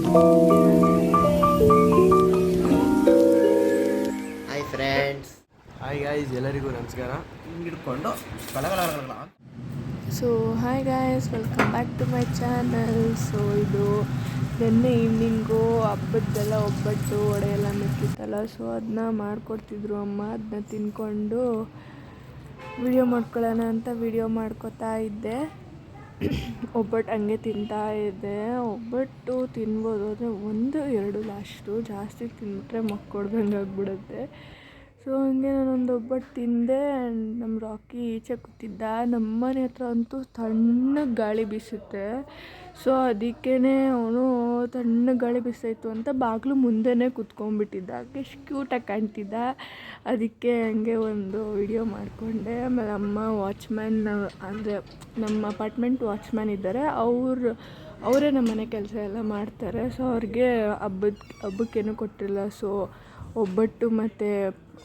Hi friends. Hi guys, ಎಲ್ಲರಿಗೂ ನಮಸ್ಕಾರ. ಹಿಡ್ಕೊಂಡು so hi guys, welcome back to my channel. So ಇದು ನಿನ್ನೆ ಈವ್ನಿಂಗು ಹಬ್ಬದ್ದೆಲ್ಲ ಒಬ್ಬಟ್ಟು ವಡೆ ಎಲ್ಲ ಮಿಕ್ಕಿತ್ತಲ್ಲ, ಸೊ ಅದನ್ನ ಮಾಡಿಕೊಡ್ತಿದ್ರು ಅಮ್ಮ. ಅದನ್ನ ತಿಂದ್ಕೊಂಡು ವಿಡಿಯೋ ಮಾಡ್ಕೊಳ್ಳೋಣ ಅಂತ ವಿಡಿಯೋ ಮಾಡ್ಕೊತಾ ಇದ್ದೆ. ಒಬ್ಬಟ್ಟು ಹಂಗೆ ತಿಂತಾ ಇದ್ದೆ. ಒಬ್ಬಟ್ಟು ತಿನ್ಬೋದು, ಆದರೆ 1-2 ಲಾಸ್ಟು, ಜಾಸ್ತಿ ತಿಂದ್ಬಿಟ್ರೆ ಮಕ್ಕೊಡ್ದಂಗೆ ಆಗ್ಬಿಡುತ್ತೆ. ಸೊ ಹಂಗೆ ನಾನೊಂದು ಒಬ್ಬಟ್ಟು ತಿಂದೆ. ನಮ್ಮ ರಾಕಿ ಈಚೆ ಕೂತಿದ್ದ. ನಮ್ಮ ಮನೆ ಹತ್ರ ಅಂತೂ ತಣ್ಣಗೆ ಗಾಳಿ ಬೀಸುತ್ತೆ. ಸೊ ಅದಕ್ಕೇ ಅವನು ತಣ್ಣಗೆ ಗಾಳಿ ಬೀಸಾಯಿತು ಅಂತ ಬಾಗಿಲು ಮುಂದೆನೇ ಕೂತ್ಕೊಂಡ್ಬಿಟ್ಟಿದ್ದ. ಎಷ್ಟು ಕ್ಯೂಟಾಗಿ ಕಾಣ್ತಿದ್ದ. ಅದಕ್ಕೆ ಹಂಗೆ ಒಂದು ವಿಡಿಯೋ ಮಾಡಿಕೊಂಡೆ. ಆಮೇಲೆ ಅಮ್ಮ ವಾಚ್ಮ್ಯಾನ್, ಅಂದರೆ ನಮ್ಮ ಅಪಾರ್ಟ್ಮೆಂಟ್ ವಾಚ್ಮ್ಯಾನ್ ಇದ್ದಾರೆ, ಅವರೇ ನಮ್ಮ ಮನೆ ಕೆಲಸ ಎಲ್ಲ ಮಾಡ್ತಾರೆ. ಸೊ ಅವ್ರಿಗೆ ಹಬ್ಬಕ್ಕೇನು ಕೊಟ್ಟಿಲ್ಲ. ಸೊ ಒಬ್ಬಟ್ಟು ಮತ್ತು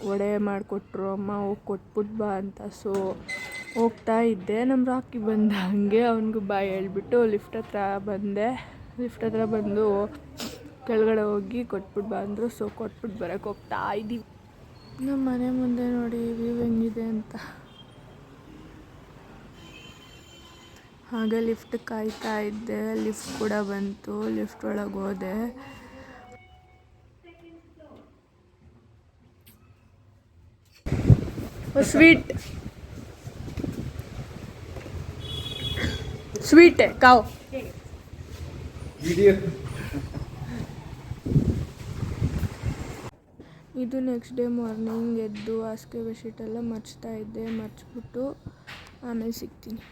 ವಡೆ ಮಾಡಿಕೊಟ್ರು ಅಮ್ಮ. ಹೋಗಿ ಕೊಟ್ಬಿಟ್ಟು ಬಾ ಅಂತ. ಸೊ ಹೋಗ್ತಾ ಇದ್ದೆ. ನಮ್ಮ ರಾಕಿ ಬಂದ ಹಾಗೆ ಅವನಿಗೂ ಬಾಯ್ ಹೇಳ್ಬಿಟ್ಟು ಲಿಫ್ಟ್ ಹತ್ರ ಬಂದೆ. ಲಿಫ್ಟ್ ಹತ್ರ ಬಂದು ಕೆಳಗಡೆ ಹೋಗಿ ಕೊಟ್ಬಿಟ್ಟು ಬಾ ಅಂದರು. ಸೊ ಕೊಟ್ಬಿಟ್ಟು ಬರೋಕ್ಕೆ ಹೋಗ್ತಾ ಇದ್ದೀವಿ. ನಮ್ಮ ಮನೆ ಮುಂದೆ ನೋಡಿ ವ್ಯೂ ಹೆಂಗಿದೆ ಅಂತ. ಹಾಗೆ ಲಿಫ್ಟ್ ಕಾಯ್ತಾ ಇದ್ದೆ. ಲಿಫ್ಟ್ ಕೂಡ ಬಂತು. ಲಿಫ್ಟ್ ಒಳಗೆ ಹೋದೆ. ಸ್ವೀಟ್ ಕಾವ್ ಇದು ನೆಕ್ಸ್ಟ್ ಡೇ ಮಾರ್ನಿಂಗ್ ಎದ್ದು ಹಾಸಿಗೆ ಬೆಡ್ಶೀಟೆಲ್ಲ ಮರ್ಚ್ತಾ ಇದ್ದೆ. ಮರ್ಚ್ಬಿಟ್ಟು ಆಮೇಲೆ ಸಿಗ್ತೀನಿ.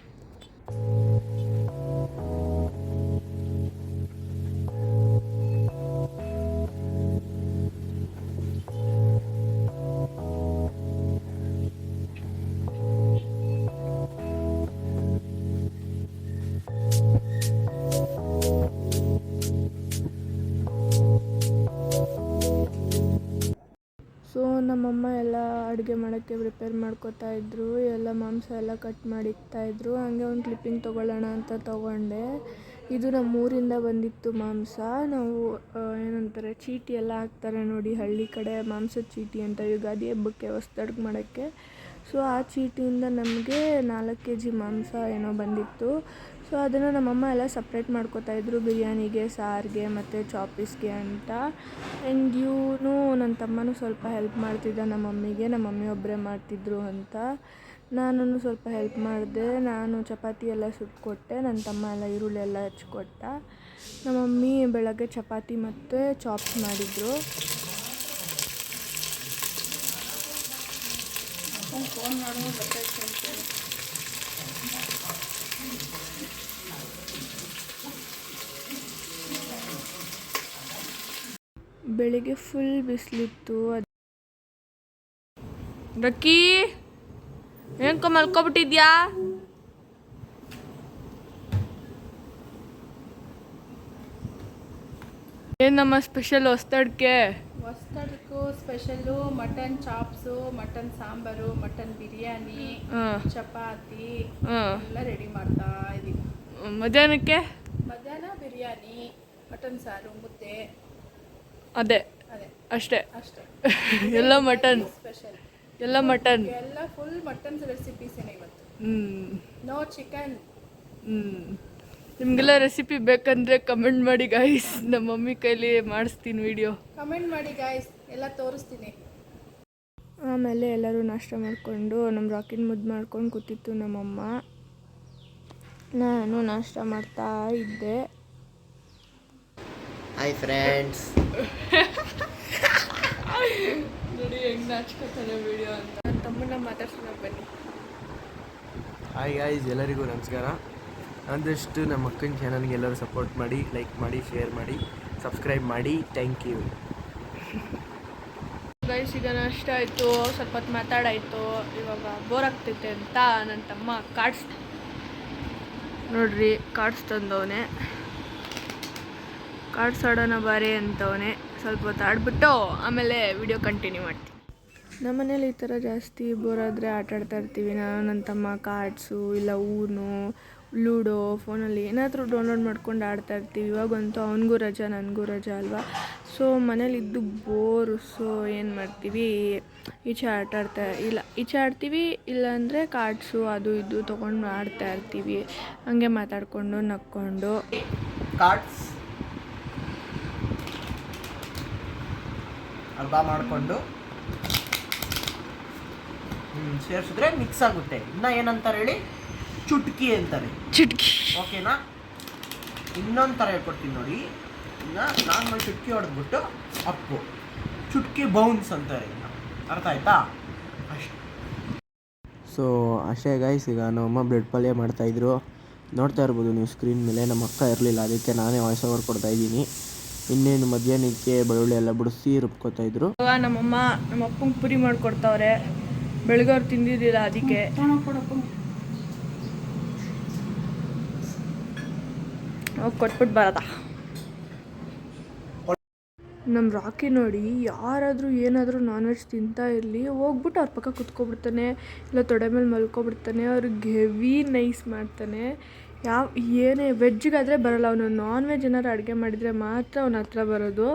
ಸೊ ನಮ್ಮಮ್ಮ ಎಲ್ಲ ಅಡುಗೆ ಮಾಡೋಕ್ಕೆ ಪ್ರಿಪೇರ್ ಮಾಡ್ಕೋತಾ ಇದ್ರು. ಎಲ್ಲ ಮಾಂಸ ಎಲ್ಲ ಕಟ್ ಮಾಡಿಕ್ತಾಯಿದ್ರು. ಹಾಗೆ ಒಂದು ಕ್ಲಿಪ್ಪಿಂಗ್ ತೊಗೊಳ್ಳೋಣ ಅಂತ ತೊಗೊಂಡೆ. ಇದು ನಮ್ಮ ಊರಿಂದ ಬಂದಿತ್ತು ಮಾಂಸ. ನಾವು ಏನಂತಾರೆ, ಚೀಟಿ ಎಲ್ಲ ಹಾಕ್ತಾರೆ ನೋಡಿ ಹಳ್ಳಿ ಕಡೆ, ಮಾಂಸದ ಚೀಟಿ ಅಂತ, ಯುಗಾದಿ ಹಬ್ಬಕ್ಕೆ ಹೊಸ್ದಡ್ಗೆ ಮಾಡೋಕ್ಕೆ. ಸೊ ಆ ಚೀಟಿಯಿಂದ ನಮಗೆ 4 kg ಮಾಂಸ ಏನೋ ಬಂದಿತ್ತು. ಸೊ ಅದನ್ನು ನಮ್ಮಮ್ಮ ಎಲ್ಲ ಸಪ್ರೇಟ್ ಮಾಡ್ಕೋತಾಯಿದ್ರು, ಬಿರಿಯಾನಿಗೆ, ಸಾರಿಗೆ ಮತ್ತು ಚಾಪೀಸ್ಗೆ ಅಂತ. ಆ್ಯಂಡ್ ಇವನು ನನ್ನ ತಮ್ಮನೂ ಸ್ವಲ್ಪ ಹೆಲ್ಪ್ ಮಾಡ್ತಿದ್ದ ನಮ್ಮ ಮಮ್ಮಿಗೆ. ನಮ್ಮ ಮಮ್ಮಿ ಒಬ್ಬರೇ ಮಾಡ್ತಿದ್ರು ಅಂತ ನಾನು ಸ್ವಲ್ಪ ಹೆಲ್ಪ್ ಮಾಡಿದೆ. ನಾನು ಚಪಾತಿ ಎಲ್ಲ ಸುಟ್ಕೊಟ್ಟೆ. ನನ್ನ ತಮ್ಮ ಎಲ್ಲ ಈರುಳ್ಳಿ ಎಲ್ಲ ಹಚ್ಕೊಟ್ಟ. ನಮ್ಮ ಮಮ್ಮಿ ಬೆಳಗ್ಗೆ ಚಪಾತಿ ಮತ್ತು ಚಾಪ್ಸ್ ಮಾಡಿದರು. ಬೆಳಿಗ್ಗೆ ಫುಲ್ ಬಿಸಿಲಿತ್ತು. ರಕ್ಕಿ ಹೆಂಗೆ ಮಲ್ಕೊಬಿಟ್ಟಿದ್ಯಾ? ಏನಮ್ಮ ಸ್ಪೆಷಲ್ ಹೊಸ್ದಡ್ಗೆ? ಹೊಸ್ದಡ್ಕು ಸ್ಪೆಷಲ್ಲು ಮಟನ್ ಚಾಪ್ಸು, ಮಟನ್ ಸಾಂಬಾರು, ಮಟನ್ ಬಿರಿಯಾನಿ, ಚಪಾತಿ ಎಲ್ಲ ರೆಡಿ ಮಾಡ್ತಾ ಇದ್ದೀವಿ. ಮಧ್ಯಾಹ್ನಕ್ಕೆ ಬಿರಿಯಾನಿ, ಮಟನ್ ಸಾರು, ಮುದ್ದೆ, ಅದೇ ಅಷ್ಟೇ. ಎಲ್ಲ ಮಟನ್, ಸ್ಪೆಷಲ್ ಎಲ್ಲ ಮಟನ್, ಎಲ್ಲ ಫುಲ್ ಮಟನ್ ರೆಸಿಪೀಸೇನೆ ಇವತ್ತು. No chicken. ನಿಮಗೆಲ್ಲ ರೆಸಿಪಿ ಬೇಕಂದರೆ ಕಮೆಂಟ್ ಮಾಡಿ ಗಾಯ್ಸ್. ನಮ್ಮ ಮಮ್ಮಿ ಕೈಲಿ ಮಾಡಿಸ್ತೀನಿ ವಿಡಿಯೋ. ಕಮೆಂಟ್ ಮಾಡಿ ಗಾಯ್ಸ್, ಎಲ್ಲ ತೋರಿಸ್ತೀನಿ. ಆಮೇಲೆ ಎಲ್ಲರೂ ನಾಷ್ಟ ಮಾಡಿಕೊಂಡು ನಮ್ಮ ರಾಕಿನ ಮುದ್ದು ಮಾಡ್ಕೊಂಡು ಕೂತಿತ್ತು ನಮ್ಮಮ್ಮ. ನಾನು ನಾಷ್ಟ ಮಾಡ್ತಾ ಇದ್ದೆ. Hi friends. ನೋಡಿ ಹೆಂಗೆ ನಾಚ್ಕೊತಾನೆ ವಿಡಿಯೋ ಅಂತ. ನನ್ನ ತಮ್ಮನ್ನ ಮಾತಾಡ್ಸೋಣ ಬನ್ನಿ. ಹಾಯ್ ಗಾಯ್ಸ್, ಎಲ್ಲರಿಗೂ ನಮಸ್ಕಾರ. ಆದಷ್ಟು ನಮ್ಮ ಅಕ್ಕನ ಚಾನಲ್ಗೆ ಎಲ್ಲರೂ ಸಪೋರ್ಟ್ ಮಾಡಿ, ಲೈಕ್ ಮಾಡಿ, ಶೇರ್ ಮಾಡಿ, ಸಬ್ಸ್ಕ್ರೈಬ್ ಮಾಡಿ. Thank you guys. ಈಗ ನಾಷ್ಟ ಆಯಿತು, ಸ್ವಲ್ಪ ಹೊತ್ತು ಮಾತಾಡಾಯಿತು. ಇವಾಗ ಬೋರ್ ಆಗ್ತೈತೆ ಅಂತ ನನ್ನ ತಮ್ಮ ಕಾರ್ಡ್ಸ್ ನೋಡ್ರಿ, ಕಾರ್ಡ್ಸ್ ತಂದವನೆ. ಕಾರ್ಡ್ಸ್ ಆಡೋಣ ಬಾರಿ ಅಂತವನೆ. ಸ್ವಲ್ಪ ಹೊತ್ತು ಆಡ್ಬಿಟ್ಟು ಆಮೇಲೆ ವಿಡಿಯೋ ಕಂಟಿನ್ಯೂ ಮಾಡ್ತೀನಿ. ನಮ್ಮನೇಲಿ ಈ ಥರ ಜಾಸ್ತಿ ಬೋರ್ ಆದರೆ ಆಟಾಡ್ತಾ ಇರ್ತೀವಿ. ನಾನು ನನ್ನ ತಮ್ಮ ಕಾರ್ಡ್ಸು ಇಲ್ಲ ಲೂಡೋ ಫೋನಲ್ಲಿ ಏನಾದರೂ ಡೌನ್ಲೋಡ್ ಮಾಡ್ಕೊಂಡು ಆಡ್ತಾ ಇರ್ತೀವಿ. ಇವಾಗಂತೂ ಅವನಿಗೂ ರಜಾ ನನಗೂ ರಜಾ ಅಲ್ವಾ. So ಮನೇಲಿದ್ದು bore. ಸೊ ಏನು ಮಾಡ್ತೀವಿ, ಈಚೆ ಈಚೆ ಆಡ್ತೀವಿ, ಇಲ್ಲಾಂದರೆ ಕಾರ್ಡ್ಸು ಅದು ಇದು ತೊಗೊಂಡು ಆಡ್ತಾ ಇರ್ತೀವಿ. ಹಂಗೆ ಮಾತಾಡಿಕೊಂಡು ನಕ್ಕೊಂಡು ಕಾರ್ಡ್ಸ್ ಅಲ್ವಾ ಮಾಡಿಕೊಂಡು ಸೇರಿಸಿದ್ರೆ ಮಿಕ್ಸ್ ಆಗುತ್ತೆ. ಇನ್ನು ಏನಂತಾರೆ ಹೇಳಿ, ಚುಟ್ಕಿ ಅಂತಾರೆ. ಚಿಟ್ಕಿ. ಓಕೆನಾ? ಇನ್ನೊಂದು ಥರ ಹೇಳ್ಕೊಡ್ತೀನಿ ನೋಡಿ. ಇನ್ನು ನಾರ್ಮಲ್ ಚುಟ್ಕಿ ಹೊಡೆದ್ಬಿಟ್ಟು ಅಪ್ಪು, ಚುಟ್ಕಿ ಬೌನ್ಸ್ ಅಂತಾರೆ. ಇನ್ನು ಅರ್ಥ ಆಯ್ತಾ? ಅಷ್ಟು. ಸೊ ಅಷ್ಟೇ ಗೈಸ್, ಈಗ ನಮ್ಮಮ್ಮ ಬ್ರೆಡ್ ಪಲ್ಯ ಮಾಡ್ತಾಯಿದ್ರು, ನೋಡ್ತಾ ಇರ್ಬೋದು ನೀವು ಸ್ಕ್ರೀನ್ ಮೇಲೆ. ನಮ್ಮ ಅಕ್ಕ ಇರಲಿಲ್ಲ, ಅದಕ್ಕೆ ನಾನೇ ವಾಯ್ಸ್ ಓವರ್ ಕೊಡ್ತಾಯಿದ್ದೀನಿ. ಇನ್ನೇನು ಮಧ್ಯಾಹ್ನಕ್ಕೆ ಬೆಳ್ಳುಳ್ಳಿ ಎಲ್ಲ ಬಿಡಿಸಿ ರುಬ್ಕೋತಾಯಿದ್ರು. ನಮ್ಮಮ್ಮ ನಮ್ಮ ಅಪ್ಪಂಗೆ ಪುರಿ ಮಾಡಿಕೊಡ್ತಾವ್ರೆ. ಬೆಳಗ್ಗೆ ಅವ್ರು ತಿಂದಿದ್ದಿಲ್ಲ, ಅದಕ್ಕೆ ಕೊಟ್ಬಿಟ್ಟು ಬರೋದ. ನಮ್ಮ ರಾಕಿ ನೋಡಿ, ಯಾರಾದರೂ ಏನಾದರೂ ನಾನ್ ವೆಜ್ ತಿಂತಾ ಇರಲಿ, ಹೋಗ್ಬಿಟ್ಟು ಅವ್ರ ಪಕ್ಕ ಕುತ್ಕೊಬಿಡ್ತಾನೆ, ಇಲ್ಲ ತೊಡೆ ಮೇಲೆ ಮಲ್ಕೊಬಿಡ್ತಾನೆ. ಅವ್ರಿಗೆ ಹೆವಿ ನೈಸ್ ಮಾಡ್ತಾನೆ. ಏನೇ ವೆಜ್ಜಿಗಾದರೆ ಬರೋಲ್ಲ ಅವನು, ನಾನ್ ವೆಜ್ ಏನಾದ್ರು ಅಡುಗೆ ಮಾಡಿದರೆ ಮಾತ್ರ ಅವನ ಹತ್ರ ಬರೋದು.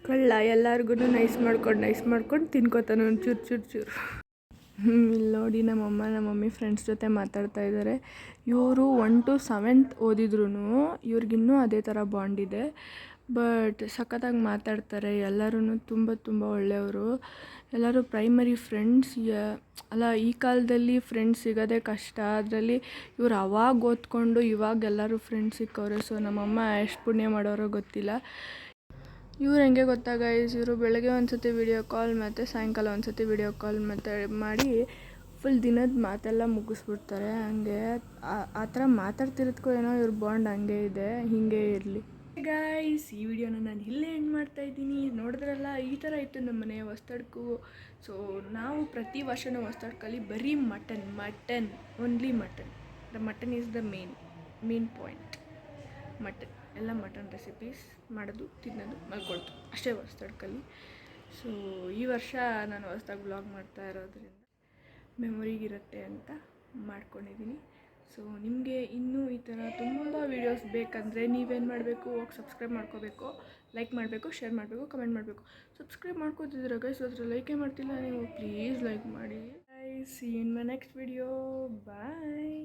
ಕಳ್ಳ ಎಲ್ಲರಿಗೂ ನೈಸ್ ಮಾಡ್ಕೊಂಡು ತಿನ್ಕೋತಾನೆ ಅವ್ನು ಚೂರು. ಇಲ್ಲಿ ನೋಡಿ, ನಮ್ಮಮ್ಮ ನಮ್ಮ ಮಮ್ಮಿ ಫ್ರೆಂಡ್ಸ್ ಜೊತೆ ಮಾತಾಡ್ತಾ ಇದ್ದಾರೆ. ಇವರು 1 to 7th ಓದಿದ್ರು, ಇವ್ರಿಗಿನ್ನೂ ಅದೇ ಥರ ಬಾಂಡ್ ಇದೆ. ಬಟ್ ಸಖತ್ತಾಗಿ ಮಾತಾಡ್ತಾರೆ. ಎಲ್ಲರೂ ತುಂಬ ಒಳ್ಳೆಯವರು. ಎಲ್ಲರೂ ಪ್ರೈಮರಿ ಫ್ರೆಂಡ್ಸ್. ಅಲ್ಲ, ಈ ಕಾಲದಲ್ಲಿ ಫ್ರೆಂಡ್ಸ್ ಸಿಗೋದೇ ಕಷ್ಟ. ಅದರಲ್ಲಿ ಇವ್ರು ಅವಾಗ ಓದ್ಕೊಂಡು ಇವಾಗ ಎಲ್ಲರೂ ಫ್ರೆಂಡ್ಸ್ ಸಿಕ್ಕವ್ರೆ. ಸೊ ನಮ್ಮಮ್ಮ ಎಷ್ಟು ಪುಣ್ಯ ಮಾಡೋರೋ ಗೊತ್ತಿಲ್ಲ. ಇವ್ರು ಹೆಂಗೆ ಗೊತ್ತಾ ಗೈಸ್, ಇವರು ಬೆಳಗ್ಗೆ ಒಂದು ಸತಿ ವಿಡಿಯೋ ಕಾಲ್ ಮತ್ತು ಸಾಯಂಕಾಲ ಒಂದು ಸತಿ ವಿಡಿಯೋ ಕಾಲ್ ಮಾಡಿ ಫುಲ್ ದಿನದ ಮಾತೆಲ್ಲ ಮುಗಿಸ್ಬಿಡ್ತಾರೆ. ಹಂಗೆ ಆ ಥರ ಮಾತಾಡ್ತಿರೋದಕ್ಕೂ ಏನೋ ಇವ್ರ ಬಾಂಡ್ ಹಂಗೆ ಇದೆ. ಹೀಗೆ ಇರಲಿ ಗೈಸ್. ಈ ವಿಡಿಯೋನ ನಾನು ಇಲ್ಲೇ ಎಂಡ್ ಮಾಡ್ತಾಯಿದ್ದೀನಿ. ನೋಡಿದ್ರಲ್ಲ, ಈ ಥರ ಇತ್ತು ನಮ್ಮ ಮನೆ ಹೊಸ್ದಡ್ಕು. ಸೊ ನಾವು ಪ್ರತಿ ವರ್ಷವೂ ಹೊಸ್ದಡ್ಕಲ್ಲಿ ಬರೀ mutton only mutton. The mutton is the main point. Mutton ಎಲ್ಲ ಮಟನ್ ರೆಸಿಪೀಸ್ ಮಾಡೋದು, ತಿನ್ನೋದು, ಮಲ್ಕೊಳ್ಳೋದು ಅಷ್ಟೇ ಹೊಸ್ದಡ್ಕಲ್ಲಿ. ಸೊ ಈ ವರ್ಷ ನಾನು ಹೊಸ್ದಾಗಿ ವ್ಲಾಗ್ ಮಾಡ್ತಾ ಇರೋದ್ರಿಂದ ಮೆಮೊರಿಗಿರುತ್ತೆ ಅಂತ ಮಾಡ್ಕೊಂಡಿದ್ದೀನಿ. ಸೊ ನಿಮಗೆ ಇನ್ನೂ ಈ ಥರ ತುಂಬ ವೀಡಿಯೋಸ್ ಬೇಕಂದರೆ ನೀವೇನು ಮಾಡಬೇಕು, ಹೋಗಿ ಸಬ್ಸ್ಕ್ರೈಬ್ ಮಾಡ್ಕೋಬೇಕು, ಲೈಕ್ ಮಾಡಬೇಕು, ಶೇರ್ ಮಾಡಬೇಕು, ಕಮೆಂಟ್ ಮಾಡಬೇಕು. ಸಬ್ಸ್ಕ್ರೈಬ್ ಮಾಡ್ಕೋತಿದ್ದೀರ ಗೈಸ್, ಅದ್ರ ಲೈಕೇ ಮಾಡ್ತಿಲ್ಲ ನೀವು, ಪ್ಲೀಸ್ ಲೈಕ್ ಮಾಡಿ guys. See you in my next video. Bye.